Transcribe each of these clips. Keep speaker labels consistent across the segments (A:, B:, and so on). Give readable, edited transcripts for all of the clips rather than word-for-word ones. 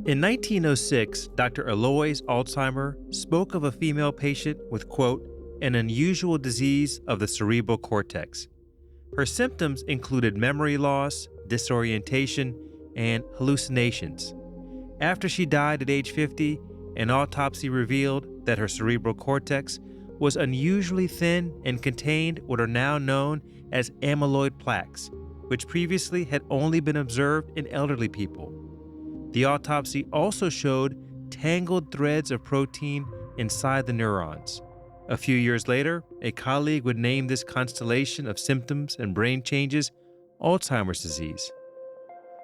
A: In 1906, Dr. Alois Alzheimer spoke of a female patient with, quote, an unusual disease of the cerebral cortex. Her symptoms included memory loss, disorientation, and hallucinations. After she died at age 50, an autopsy revealed that her cerebral cortex was unusually thin and contained what are now known as amyloid plaques, which previously had only been observed in elderly people. The autopsy also showed tangled threads of protein inside the neurons. A few years later, a colleague would name this constellation of symptoms and brain changes Alzheimer's disease.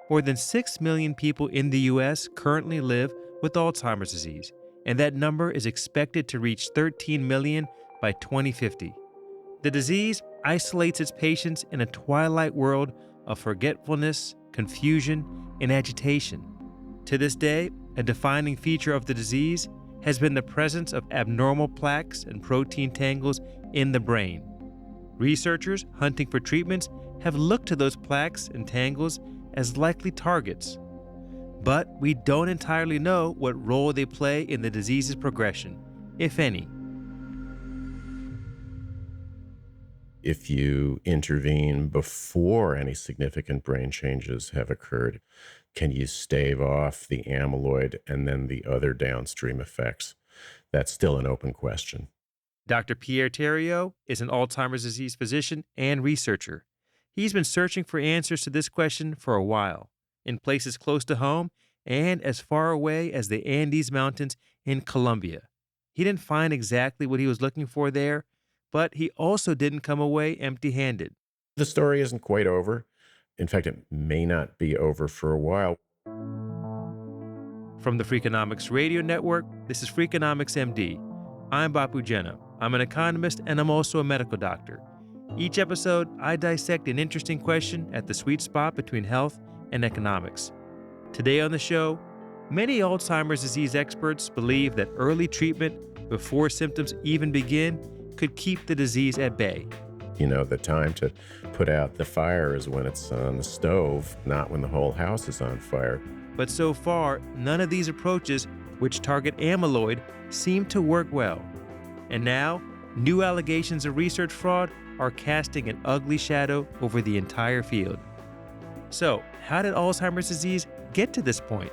A: More than 6 million people in the U.S. currently live with Alzheimer's disease, and that number is expected to reach 13 million by 2050. The disease isolates its patients in a twilight world of forgetfulness, confusion, and agitation. To this day, a defining feature of the disease has been the presence of abnormal plaques and protein tangles in the brain. Researchers hunting for treatments have looked to those plaques and tangles as likely targets. But we don't entirely know what role they play in the disease's progression, if any.
B: If you intervene before any significant brain changes have occurred, can you stave off the amyloid and then the other downstream effects? That's still an open question.
A: Dr. Pierre Theriault is an Alzheimer's disease physician and researcher. He's been searching for answers to this question for a while, in places close to home and as far away as the Andes Mountains in Colombia. He didn't find exactly what he was looking for there, but he also didn't come away empty-handed.
B: The story isn't quite over. In fact, it may not be over for a while.
A: From the Freakonomics Radio Network, this is Freakonomics MD. I'm Bapu Jena. I'm an economist and I'm also a medical doctor. Each episode, I dissect an interesting question at the sweet spot between health and economics. Today on the show, many Alzheimer's disease experts believe that early treatment, before symptoms even begin, could keep the disease at bay.
B: You know, the time to put out the fire is when it's on the stove, not when the whole house is on fire.
A: But so far, none of these approaches, which target amyloid, seem to work well. And now, new allegations of research fraud are casting an ugly shadow over the entire field. So, how did Alzheimer's disease get to this point?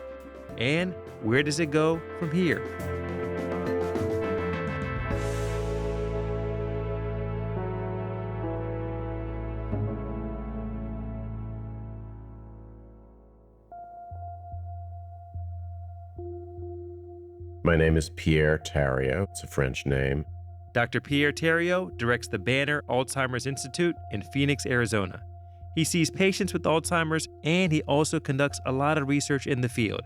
A: And where does it go from here?
B: My name is Pierre Theriault. It's a French name.
A: Dr. Pierre Theriault directs the Banner Alzheimer's Institute in Phoenix, Arizona. He sees patients with Alzheimer's and he also conducts a lot of research in the field.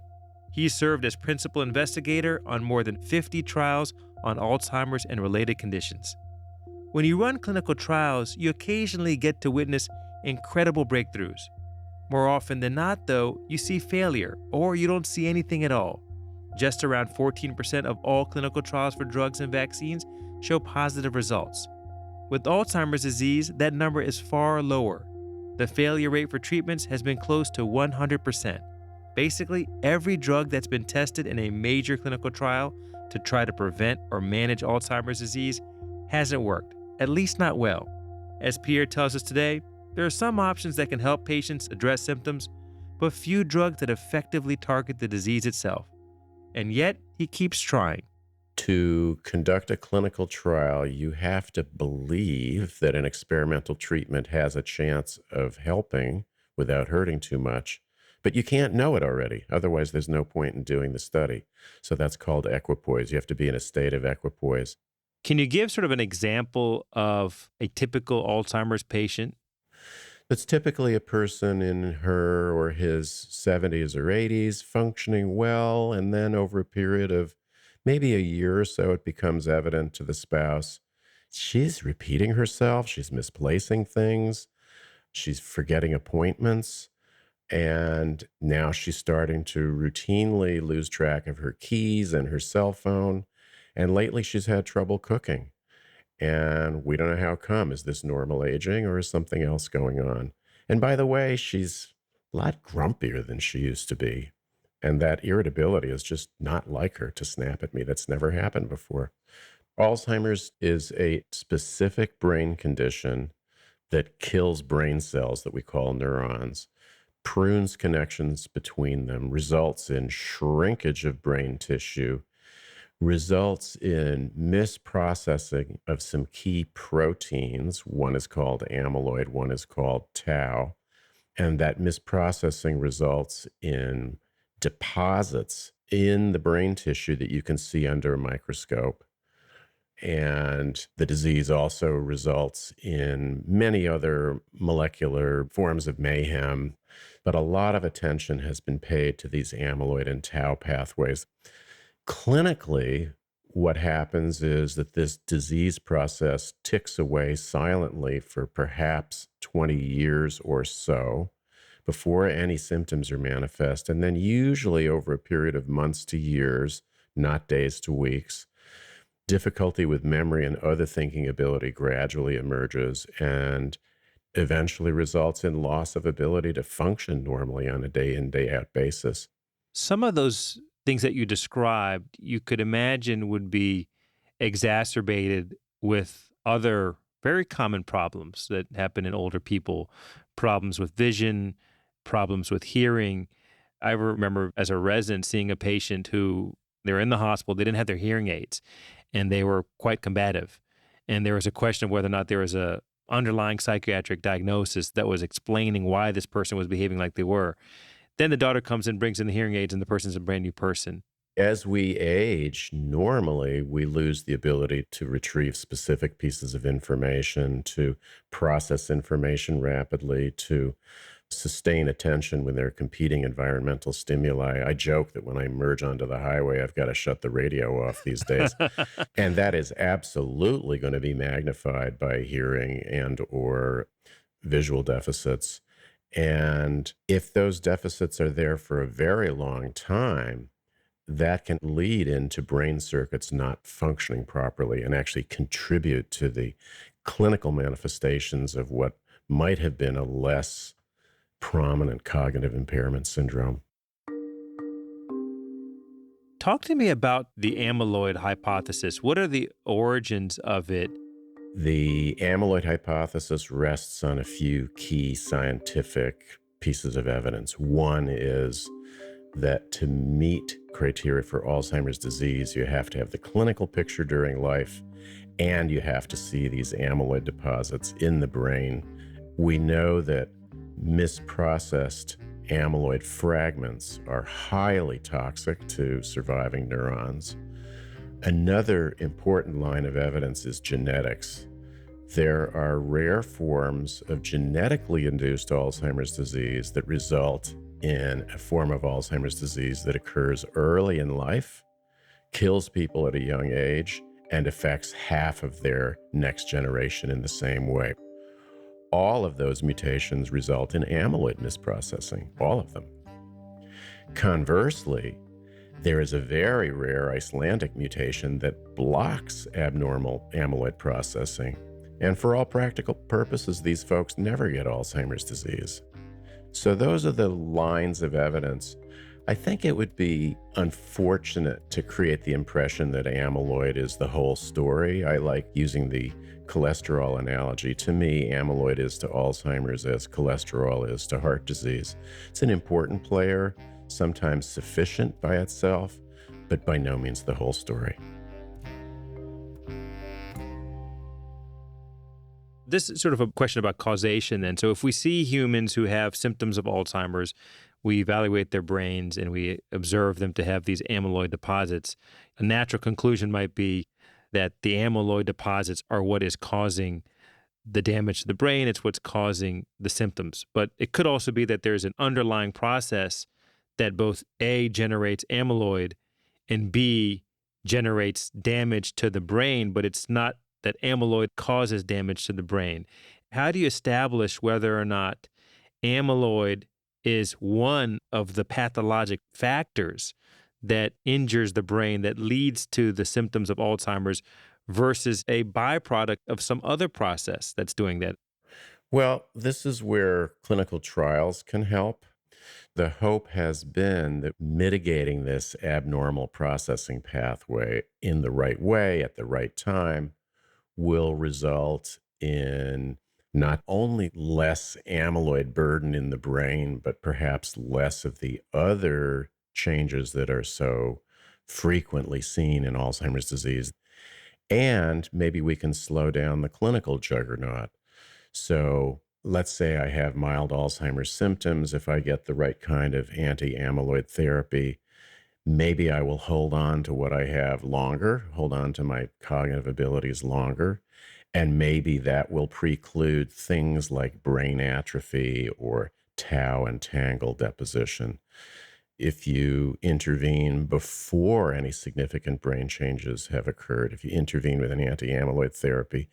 A: He served as principal investigator on more than 50 trials on Alzheimer's and related conditions. When you run clinical trials, you occasionally get to witness incredible breakthroughs. More often than not, though, you see failure or you don't see anything at all. Just around 14% of all clinical trials for drugs and vaccines show positive results. With Alzheimer's disease, that number is far lower. The failure rate for treatments has been close to 100%. Basically, every drug that's been tested in a major clinical trial to try to prevent or manage Alzheimer's disease hasn't worked, at least not well. As Pierre tells us today, there are some options that can help patients address symptoms, but few drugs that effectively target the disease itself. And yet, he keeps trying.
B: To conduct a clinical trial, you have to believe that an experimental treatment has a chance of helping without hurting too much. But you can't know it already. Otherwise, there's no point in doing the study. So that's called equipoise. You have to be in a state of equipoise.
A: Can you give sort of an example of a typical Alzheimer's patient?
B: It's typically a person in her or his 70s or 80s, functioning well, and then over a period of maybe a year or so, it becomes evident to the spouse, she's repeating herself, she's misplacing things, she's forgetting appointments, and now she's starting to routinely lose track of her keys and her cell phone, and lately she's had trouble cooking. And we don't know how come. Is this normal aging or is something else going on? And by the way, she's a lot grumpier than she used to be. And that irritability is just not like her to snap at me. That's never happened before. Alzheimer's is a specific brain condition that kills brain cells that we call neurons, prunes connections between them, results in shrinkage of brain tissue, results in misprocessing of some key proteins. One is called amyloid, one is called tau. And that misprocessing results in deposits in the brain tissue that you can see under a microscope. And the disease also results in many other molecular forms of mayhem. But a lot of attention has been paid to these amyloid and tau pathways. Clinically, what happens is that this disease process ticks away silently for perhaps 20 years or so before any symptoms are manifest. And then usually over a period of months to years, not days to weeks, difficulty with memory and other thinking ability gradually emerges and eventually results in loss of ability to function normally on a day in, day out basis.
A: Some of those things that you described, you could imagine would be exacerbated with other very common problems that happen in older people, problems with vision, problems with hearing. I remember as a resident seeing a patient who they were in the hospital, they didn't have their hearing aids, and they were quite combative. And there was a question of whether or not there was a underlying psychiatric diagnosis that was explaining why this person was behaving like they were. Then the daughter comes in, brings in the hearing aids, and the person's a brand new person.
B: As we age, normally we lose the ability to retrieve specific pieces of information, to process information rapidly, to sustain attention when there are competing environmental stimuli. I joke that when I merge onto the highway, I've got to shut the radio off these days. And that is absolutely going to be magnified by hearing and or visual deficits. And if those deficits are there for a very long time, that can lead into brain circuits not functioning properly and actually contribute to the clinical manifestations of what might have been a less prominent cognitive impairment syndrome.
A: Talk to me about the amyloid hypothesis. What are the origins of it?
B: The amyloid hypothesis rests on a few key scientific pieces of evidence. One is that to meet criteria for Alzheimer's disease, you have to have the clinical picture during life, and you have to see these amyloid deposits in the brain. We know that misprocessed amyloid fragments are highly toxic to surviving neurons. Another important line of evidence is genetics. There are rare forms of genetically induced Alzheimer's disease that result in a form of Alzheimer's disease that occurs early in life, kills people at a young age, and affects half of their next generation in the same way. All of those mutations result in amyloid misprocessing, all of them. Conversely, there is a very rare Icelandic mutation that blocks abnormal amyloid processing. And for all practical purposes, these folks never get Alzheimer's disease. So those are the lines of evidence. I think it would be unfortunate to create the impression that amyloid is the whole story. I like using the cholesterol analogy. To me, amyloid is to Alzheimer's as cholesterol is to heart disease. It's an important player, sometimes sufficient by itself, but by no means the whole story.
A: This is sort of a question about causation then. So if we see humans who have symptoms of Alzheimer's, we evaluate their brains and we observe them to have these amyloid deposits, a natural conclusion might be that the amyloid deposits are what is causing the damage to the brain. It's what's causing the symptoms. But it could also be that there's an underlying process that both A, generates amyloid, and B, generates damage to the brain, but it's not that amyloid causes damage to the brain. How do you establish whether or not amyloid is one of the pathologic factors that injures the brain, that leads to the symptoms of Alzheimer's, versus a byproduct of some other process that's doing that?
B: Well, this is where clinical trials can help. The hope has been that mitigating this abnormal processing pathway in the right way at the right time will result in not only less amyloid burden in the brain, but perhaps less of the other changes that are so frequently seen in Alzheimer's disease. And maybe we can slow down the clinical juggernaut. So let's say I have mild Alzheimer's symptoms. If I get the right kind of anti amyloid therapy, maybe I will hold on to what I have longer, hold on to my cognitive abilities longer. And maybe that will preclude things like brain atrophy or tau and tangle deposition. If you intervene before any significant brain changes have occurred, if you intervene with an anti amyloid therapy,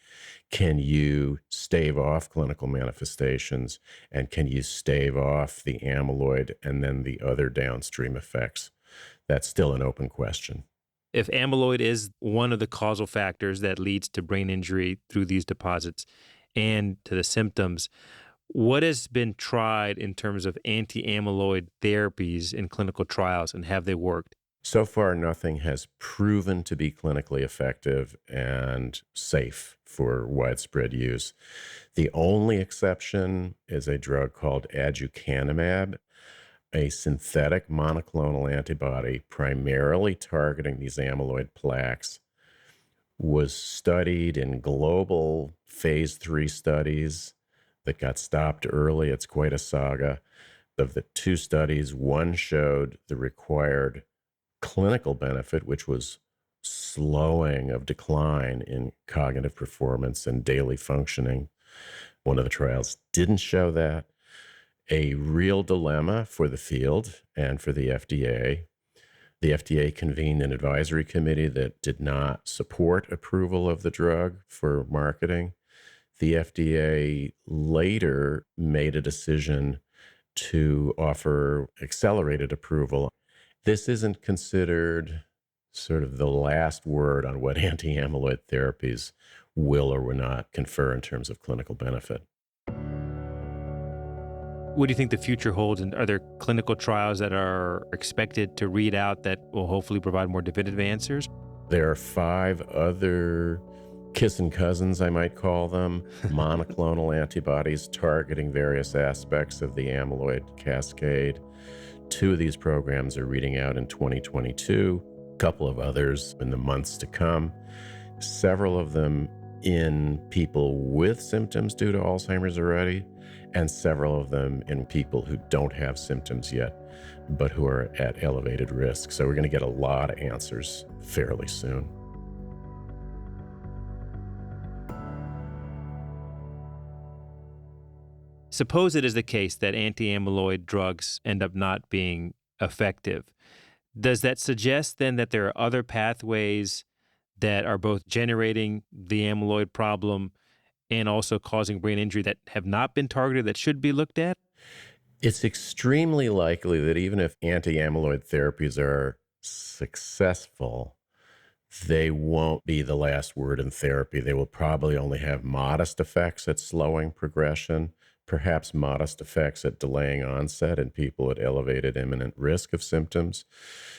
B: can you stave off clinical manifestations and can you stave off the amyloid and then the other downstream effects? That's still an open question.
A: If amyloid is one of the causal factors that leads to brain injury through these deposits and to the symptoms, what has been tried in terms of anti-amyloid therapies in clinical trials, and have they worked?
B: So far, nothing has proven to be clinically effective and safe for widespread use. The only exception is a drug called aducanumab, a synthetic monoclonal antibody primarily targeting these amyloid plaques, was studied in global phase 3 studies that got stopped early. It's quite a saga. Of the two studies, one showed the required clinical benefit, which was slowing of decline in cognitive performance and daily functioning. One of the trials didn't show that. A real dilemma for the field and for the FDA. The FDA convened an advisory committee that did not support approval of the drug for marketing. The FDA later made a decision to offer accelerated approval. This isn't considered sort of the last word on what anti-amyloid therapies will or will not confer in terms of clinical benefit.
A: What do you think the future holds? And are there clinical trials that are expected to read out that will hopefully provide more definitive answers?
B: There are 5 other kissing cousins, I might call them, monoclonal antibodies targeting various aspects of the amyloid cascade. 2 of these programs are reading out in 2022, a couple of others in the months to come, several of them in people with symptoms due to Alzheimer's already, and several of them in people who don't have symptoms yet, but who are at elevated risk. So we're going to get a lot of answers fairly soon.
A: Suppose it is the case that anti-amyloid drugs end up not being effective. Does that suggest then that there are other pathways that are both generating the amyloid problem and also causing brain injury that have not been targeted that should be looked at?
B: It's extremely likely that even if anti-amyloid therapies are successful, they won't be the last word in therapy. They will probably only have modest effects at slowing progression, perhaps modest effects at delaying onset in people at elevated imminent risk of symptoms.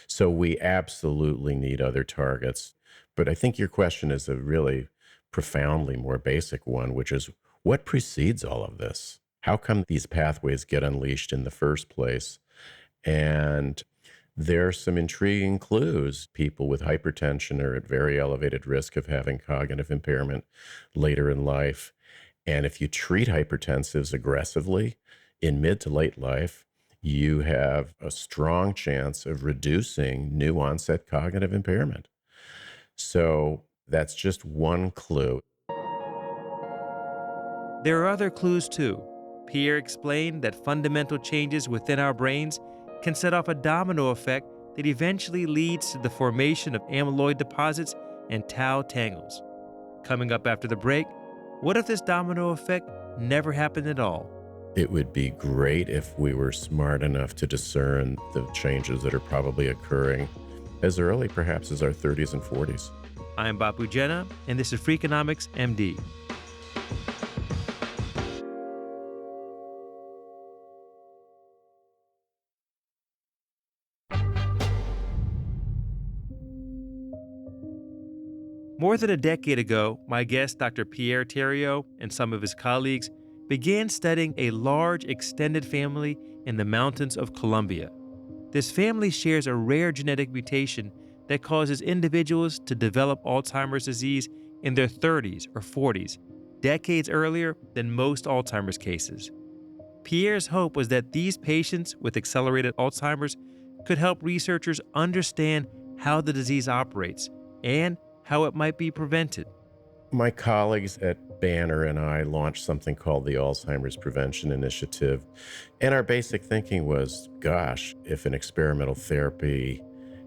B: So we absolutely need other targets. But I think your question is a really profoundly more basic one, which is what precedes all of this? How come these pathways get unleashed in the first place? And there are some intriguing clues. People with hypertension are at very elevated risk of having cognitive impairment later in life. And if you treat hypertensives aggressively in mid to late life, you have a strong chance of reducing new onset cognitive impairment. So that's just one clue.
A: There are other clues too. Pierre explained that fundamental changes within our brains can set off a domino effect that eventually leads to the formation of amyloid deposits and tau tangles. Coming up after the break, what if this domino effect never happened at all?
B: It would be great if we were smart enough to discern the changes that are probably occurring as early, perhaps, as our 30s and 40s.
A: I'm Bapu Jena, and this is Freakonomics MD. More than a decade ago, my guest, Dr. Pierre Theriault, and some of his colleagues began studying a large extended family in the mountains of Colombia. This family shares a rare genetic mutation that causes individuals to develop Alzheimer's disease in their 30s or 40s, decades earlier than most Alzheimer's cases. Pierre's hope was that these patients with accelerated Alzheimer's could help researchers understand how the disease operates and how it might be prevented.
B: My colleagues at Banner and I launched something called the Alzheimer's Prevention Initiative. And our basic thinking was, gosh, if an experimental therapy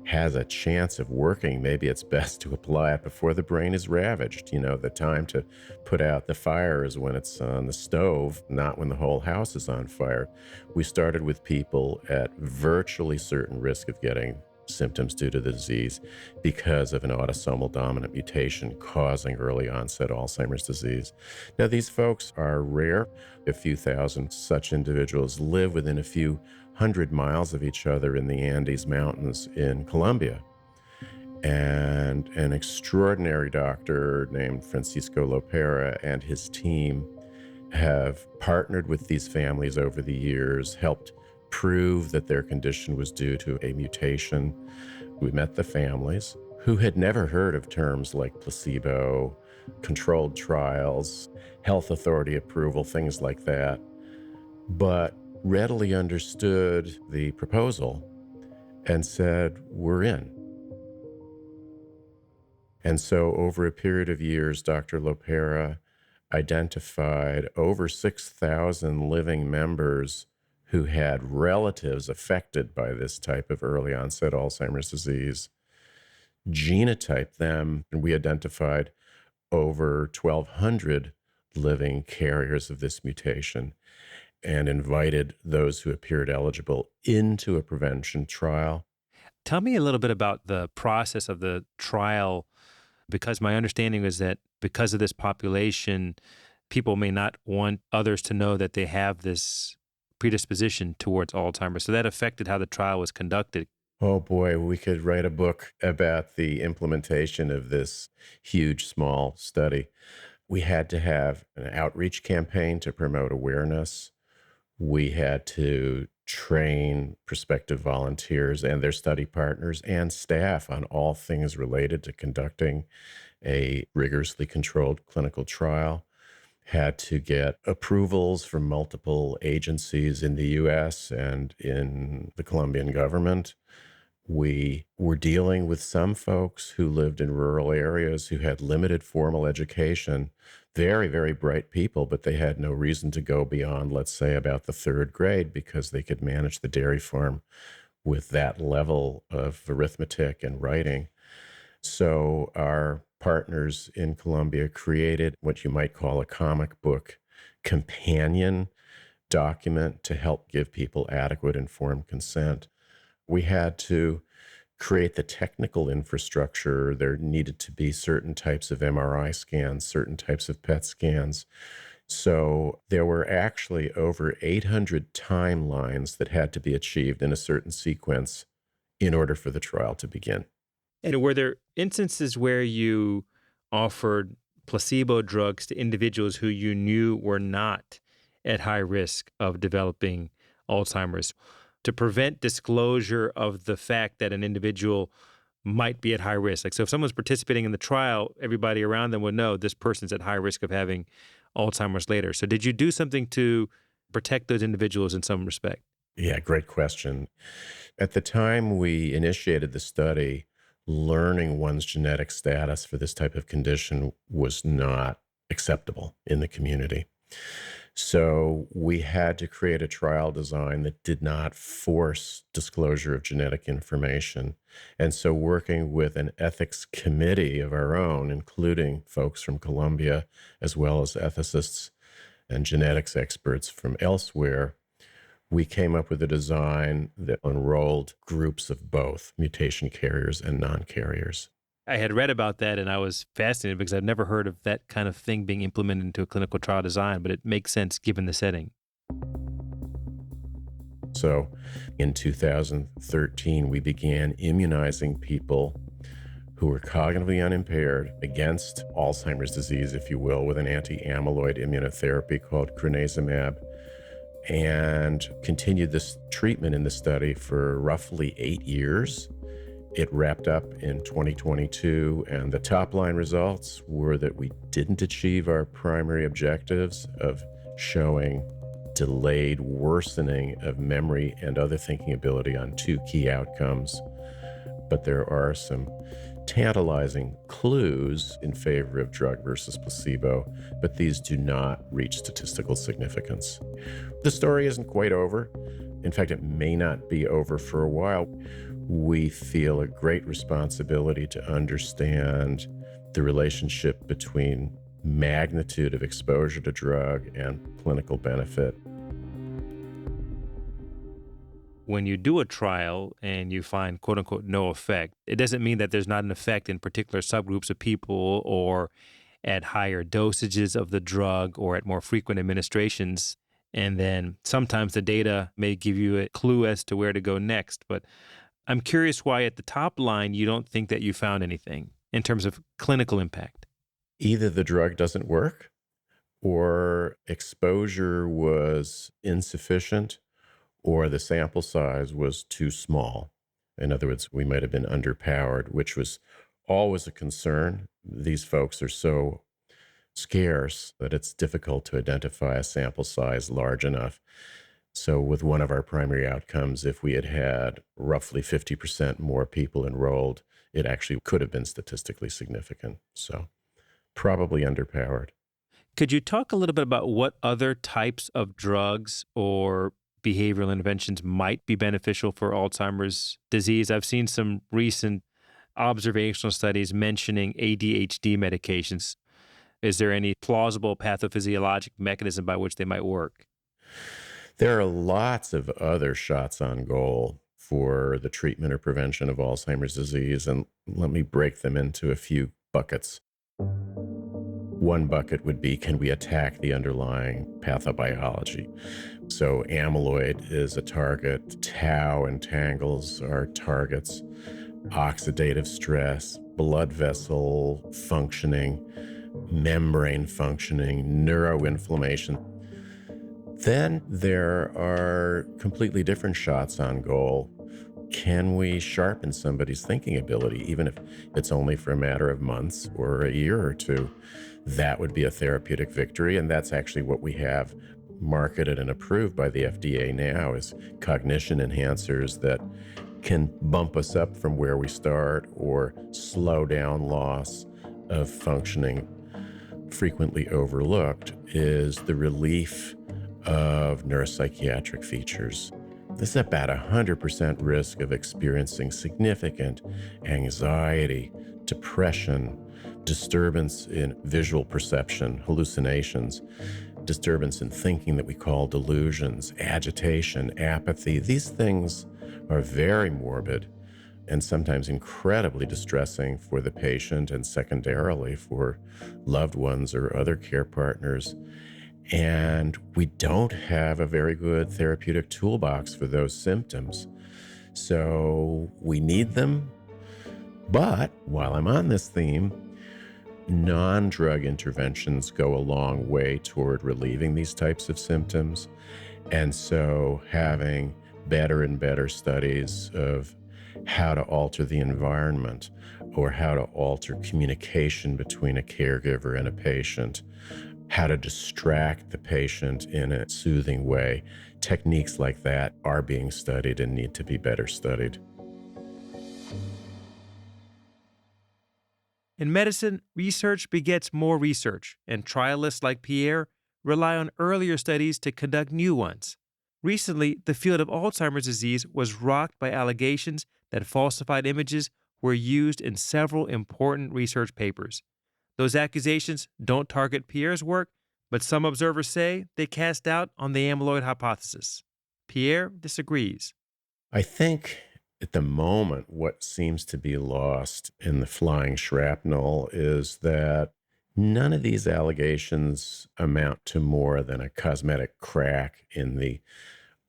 B: has a chance of working, maybe it's best to apply it before the brain is ravaged. You know, the time to put out the fire is when it's on the stove, not when the whole house is on fire. We started with people at virtually certain risk of getting symptoms due to the disease because of an autosomal dominant mutation causing early onset Alzheimer's disease. Now, these folks are rare. A few thousand such individuals live within a few hundred miles of each other in the Andes Mountains in Colombia. And an extraordinary doctor named Francisco Lopera and his team have partnered with these families over the years, helped prove that their condition was due to a mutation. We met the families who had never heard of terms like placebo, controlled trials, health authority approval, things like that, but readily understood the proposal and said, we're in. And so over a period of years, Dr. Lopera identified over 6,000 living members who had relatives affected by this type of early onset Alzheimer's disease, genotyped them, and we identified over 1,200 living carriers of this mutation and invited those who appeared eligible into a prevention trial.
A: Tell me a little bit about the process of the trial, because my understanding is that because of this population, people may not want others to know that they have this predisposition towards Alzheimer's. So that affected how the trial was conducted.
B: Oh boy, we could write a book about the implementation of this huge, small study. We had to have an outreach campaign to promote awareness. We had to train prospective volunteers and their study partners and staff on all things related to conducting a rigorously controlled clinical trial. Had to get approvals from multiple agencies in the US and in the Colombian government. We were dealing with some folks who lived in rural areas who had limited formal education, very, very bright people, but they had no reason to go beyond, let's say, about the third grade because they could manage the dairy farm with that level of arithmetic and writing. So our partners in Colombia created what you might call a comic book companion document to help give people adequate informed consent. We had to create the technical infrastructure. There needed to be certain types of MRI scans, certain types of PET scans. So there were actually over 800 timelines that had to be achieved in a certain sequence in order for the trial to begin.
A: And were there instances where you offered placebo drugs to individuals who you knew were not at high risk of developing Alzheimer's to prevent disclosure of the fact that an individual might be at high risk? Like, so if someone's participating in the trial, everybody around them would know this person's at high risk of having Alzheimer's later. So did you do something to protect those individuals in some respect?
B: Yeah, great question. At the time we initiated the study, learning one's genetic status for this type of condition was not acceptable in the community. So we had to create a trial design that did not force disclosure of genetic information. And so working with an ethics committee of our own, including folks from Colombia, as well as ethicists and genetics experts from elsewhere, we came up with a design that enrolled groups of both mutation carriers and non-carriers.
A: I had read about that and I was fascinated because I've never heard of that kind of thing being implemented into a clinical trial design, but it makes sense given the setting.
B: So in 2013, we began immunizing people who were cognitively unimpaired against Alzheimer's disease, if you will, with an anti-amyloid immunotherapy called crenezumab, and continued this treatment in the study for roughly 8 years. It wrapped up in 2022, and the top line results were that we didn't achieve our primary objectives of showing delayed worsening of memory and other thinking ability on two key outcomes. But there are some tantalizing clues in favor of drug versus placebo, but these do not reach statistical significance. The story isn't quite over. In fact, it may not be over for a while. We feel a great responsibility to understand the relationship between magnitude of exposure to drug and clinical benefit.
A: When you do a trial and you find quote unquote no effect, it doesn't mean that there's not an effect in particular subgroups of people or at higher dosages of the drug or at more frequent administrations. And then sometimes the data may give you a clue as to where to go next. But I'm curious why at the top line you don't think that you found anything in terms of clinical impact.
B: Either the drug doesn't work or exposure was insufficient or the sample size was too small. In other words, we might have been underpowered, which was always a concern. These folks are so scarce that it's difficult to identify a sample size large enough. So with one of our primary outcomes, if we had had roughly 50% more people enrolled, it actually could have been statistically significant. So probably underpowered.
A: Could you talk a little bit about what other types of drugs or behavioral interventions might be beneficial for Alzheimer's disease? I've seen some recent observational studies mentioning ADHD medications. Is there any plausible pathophysiologic mechanism by which they might work?
B: There are lots of other shots on goal for the treatment or prevention of Alzheimer's disease, and let me break them into a few buckets. One bucket would be, can we attack the underlying pathobiology? So amyloid is a target, tau and tangles are targets, oxidative stress, blood vessel functioning, membrane functioning, neuroinflammation. Then there are completely different shots on goal. Can we sharpen somebody's thinking ability, even if it's only for a matter of months or a year or two? That would be a therapeutic victory, and that's actually what we have marketed and approved by the FDA now is cognition enhancers that can bump us up from where we start or slow down loss of functioning. Frequently overlooked is the relief of neuropsychiatric features. There's about 100% risk of experiencing significant anxiety, depression, disturbance in visual perception, hallucinations, disturbance in thinking that we call delusions, agitation, apathy. These things are very morbid and sometimes incredibly distressing for the patient and secondarily for loved ones or other care partners. And we don't have a very good therapeutic toolbox for those symptoms. So we need them. But while I'm on this theme, non-drug interventions go a long way toward relieving these types of symptoms. And so having better and better studies of how to alter the environment or how to alter communication between a caregiver and a patient, how to distract the patient in a soothing way. Techniques like that are being studied and need to be better studied.
A: In medicine, research begets more research, and trialists like Pierre rely on earlier studies to conduct new ones. Recently, the field of Alzheimer's disease was rocked by allegations that falsified images were used in several important research papers. Those accusations don't target Pierre's work, but some observers say they cast doubt on the amyloid hypothesis. Pierre disagrees.
B: I think at the moment, what seems to be lost in the flying shrapnel is that none of these allegations amount to more than a cosmetic crack in the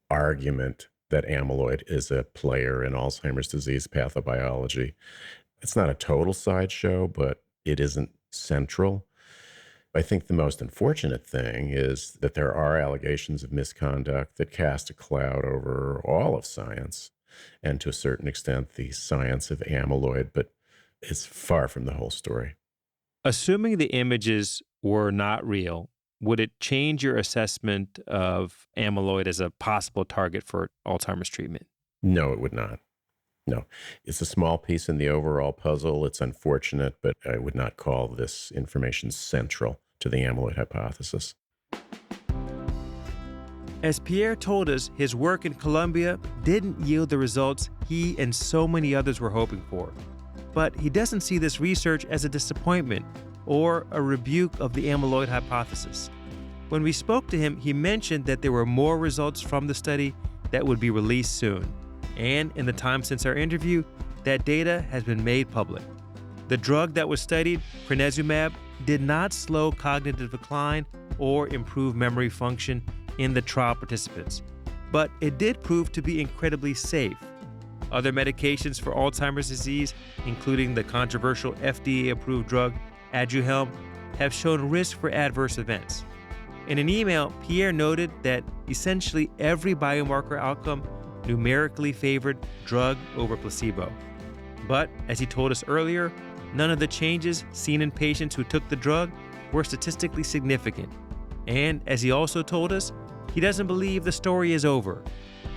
B: argument that amyloid is a player in Alzheimer's disease pathobiology. It's not a total sideshow, but it isn't central. I think the most unfortunate thing is that there are allegations of misconduct that cast a cloud over all of science and to a certain extent the science of amyloid, but it's far from the whole story.
A: Assuming the images were not real, would it change your assessment of amyloid as a possible target for Alzheimer's treatment?
B: No, it would not. No, it's a small piece in the overall puzzle. It's unfortunate, but I would not call this information central to the amyloid hypothesis.
A: As Pierre told us, his work in Colombia didn't yield the results he and so many others were hoping for. But he doesn't see this research as a disappointment or a rebuke of the amyloid hypothesis. When we spoke to him, he mentioned that there were more results from the study that would be released soon. And in the time since our interview, that data has been made public. The drug that was studied, crenezumab, did not slow cognitive decline or improve memory function in the trial participants, but it did prove to be incredibly safe. Other medications for Alzheimer's disease, including the controversial FDA-approved drug Aduhelm, have shown risk for adverse events. In an email, Pierre noted that essentially every biomarker outcome numerically favored drug over placebo. But, as he told us earlier, none of the changes seen in patients who took the drug were statistically significant. And, as he also told us, he doesn't believe the story is over.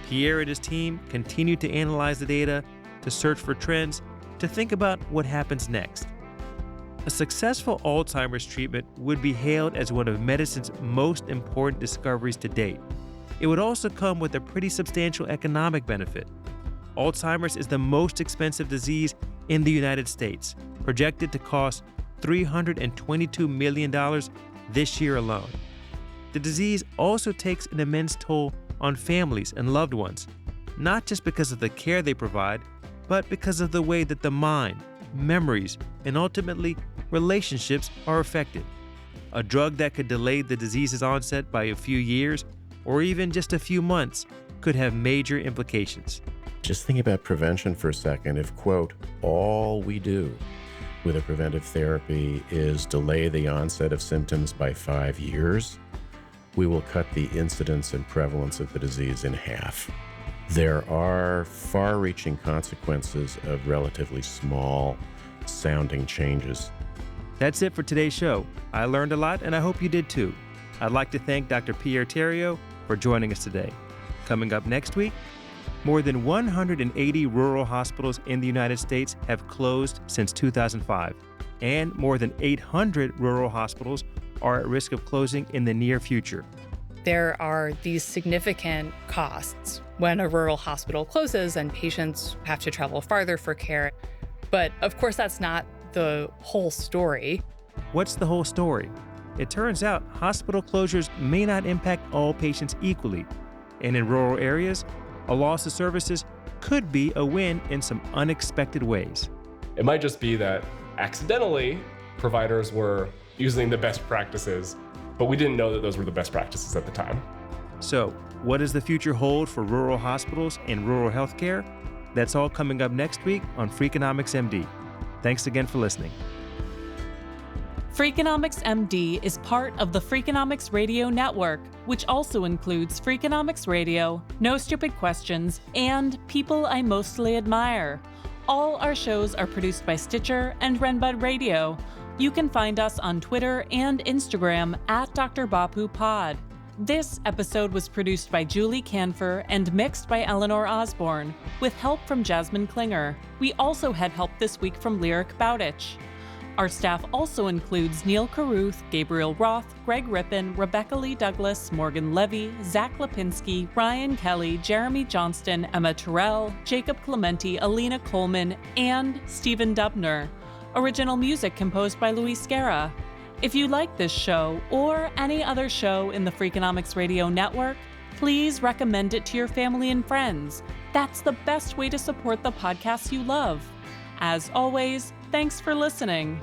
A: Pierre and his team continue to analyze the data, to search for trends, to think about what happens next. A successful Alzheimer's treatment would be hailed as one of medicine's most important discoveries to date. It would also come with a pretty substantial economic benefit. Alzheimer's is the most expensive disease in the United States, projected to cost $322 million this year alone. The disease also takes an immense toll on families and loved ones, not just because of the care they provide, but because of the way that the mind, memories, and ultimately relationships are affected. A drug that could delay the disease's onset by a few years or even just a few months could have major implications.
B: Just think about prevention for a second. If, quote, all we do with a preventive therapy is delay the onset of symptoms by 5 years, we will cut the incidence and prevalence of the disease in half. There are far-reaching consequences of relatively small sounding changes.
A: That's it for today's show. I learned a lot, and I hope you did too. I'd like to thank Dr. Pierre Thériault for joining us today. Coming up next week, more than 180 rural hospitals in the United States have closed since 2005, and more than 800 rural hospitals are at risk of closing in the near future.
C: There are these significant costs when a rural hospital closes and patients have to travel farther for care. But of course, that's not the whole story.
A: What's the whole story? It turns out hospital closures may not impact all patients equally, and in rural areas, a loss of services could be a win in some unexpected ways.
D: It might just be that accidentally providers were using the best practices, but we didn't know that those were the best practices at the time.
A: So, what does the future hold for rural hospitals and rural healthcare? That's all coming up next week on Freakonomics MD. Thanks again for listening.
E: Freakonomics MD is part of the Freakonomics Radio Network, which also includes Freakonomics Radio, No Stupid Questions, and People I Mostly Admire. All our shows are produced by Stitcher and Renbud Radio. You can find us on Twitter and Instagram at Dr. Bapu Pod. This episode was produced by Julie Canfer and mixed by Eleanor Osborne, with help from Jasmine Klinger. We also had help this week from Lyric Bowditch. Our staff also includes Neil Carruth, Gabriel Roth, Greg Rippin, Rebecca Lee Douglas, Morgan Levy, Zach Lipinski, Ryan Kelly, Jeremy Johnston, Emma Terrell, Jacob Clementi, Alina Coleman, and Stephen Dubner. Original music composed by Luis Guerra. If you like this show or any other show in the Freakonomics Radio Network, please recommend it to your family and friends. That's the best way to support the podcasts you love. As always, thanks for listening.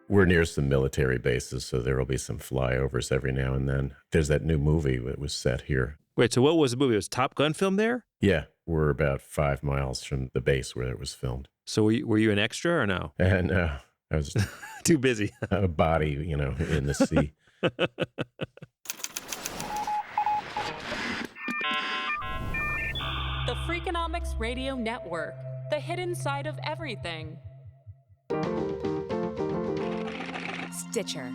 B: We're near some military bases, so there will be some flyovers every now and then. There's that new movie that was set here.
A: Wait, so what was the movie? It was Top Gun filmed there?
B: Yeah, we're about 5 miles from the base where it was filmed.
A: So were you an extra or no?
B: And I was
A: Too busy.
B: a body, in the sea.
E: The Freakonomics Radio Network, the hidden side of everything.
F: Stitcher.